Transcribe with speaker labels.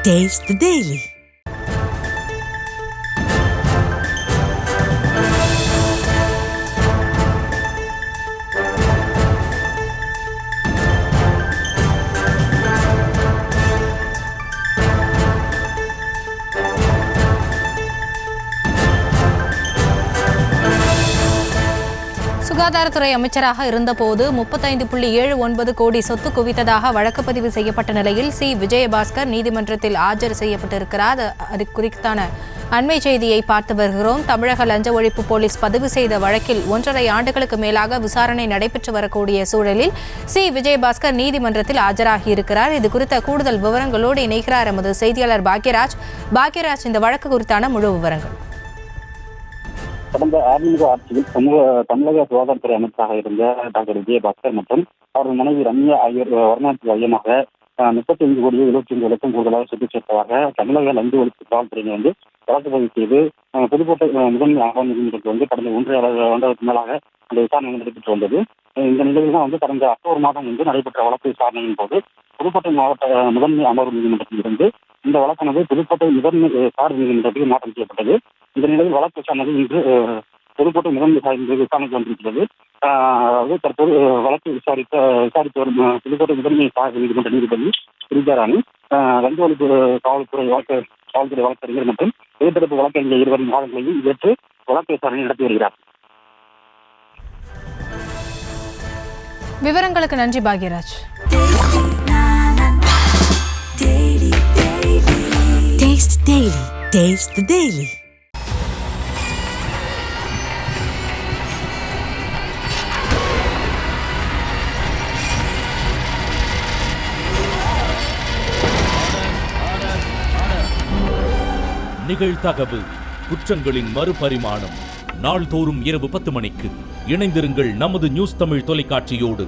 Speaker 1: Taste the Daily.
Speaker 2: சுகாதாரத்துறை அமைச்சராக இருந்தபோது 35.79 கோடி சொத்து குவித்ததாக வழக்கு பதிவு செய்யப்பட்ட நிலையில் சி விஜயபாஸ்கர் நீதிமன்றத்தில் ஆஜர் செய்யப்பட்டிருக்கிறார். அது குறித்தான அண்மை செய்தியை பார்த்து வருகிறோம். தமிழக லஞ்ச ஒழிப்பு போலீஸ் பதிவு செய்த வழக்கில் 1.5 ஆண்டுகளுக்கு மேலாக விசாரணை நடைபெற்று வரக்கூடிய சூழலில் சி விஜயபாஸ்கர் நீதிமன்றத்தில் ஆஜராகியிருக்கிறார். இது குறித்த கூடுதல் விவரங்களோடு இணைகிறார் எமது செய்தியாளர் பாக்யராஜ். இந்த வழக்கு குறித்தான முழு விவரங்கள்.
Speaker 3: கடந்த அதிமுக ஆட்சியில் தமிழக சுகாதாரத்துறை அமைச்சராக இருந்த டாக்டர் விஜயபாஸ்கர் மற்றும் அவரது மனைவி ரம்யா ஆகியோர் வருமானத்துக்கு மையமாக 35 கோடியே 75 லட்சம் கூடுதலாக சொத்து சேர்த்ததாக தமிழக லஞ்ச ஒழிப்பு காவல்துறையினர் வழக்கு பதிவு செய்து புதுக்கோட்டை முதன்மை அமர்வு நீதிமன்றத்தில் கடந்த 1.5 ஆண்டுகளுக்கு மேலாக அந்த விசாரணை நடைபெற்று வந்தது. இந்த நிலையில் தான் கடந்த அக்டோபர் மாதம் நடைபெற்ற வழக்கு விசாரணையின் போது புதுக்கோட்டை மாவட்ட முதன்மை அமர்வு நீதிமன்றத்தில் இருந்து இந்த வழக்கானது புதுக்கோட்டை முதன்மை சார் நீதிமன்றத்துக்கு மாற்றம் செய்யப்பட்டது. இந்த நிலையில் வழக்கு விசாரணை இன்று புதுக்கோட்டை முதன்மை விசாரணைக்கு வந்திருக்கிறது. அதாவது தற்போது வழக்கு விசாரித்து வரும் புதுக்கோட்டை முதன்மை சார் நீதிமன்ற நீதிபதி ஸ்ரீஜாராணி லஞ்ச ஒழிப்பு காவல்துறை வழக்கறிஞர் மற்றும் எதிர்த்தரப்பு வழக்கறிஞர் இருவரின் வாதங்களையும் ஏற்று வழக்கு விசாரணை நடத்தி வருகிறார்.
Speaker 2: விவரங்களுக்கு நன்றி Bhagyaraj.
Speaker 1: Taste Daily. Taste the Daily.
Speaker 4: நிகழ்தகவு குற்றங்களின் மறுபரிமாணம் நாள்தோறும் இரவு 10 மணிக்கு இணைந்திருங்கள் நமது நியூஸ் தமிழ் தொலைக்காட்சியோடு.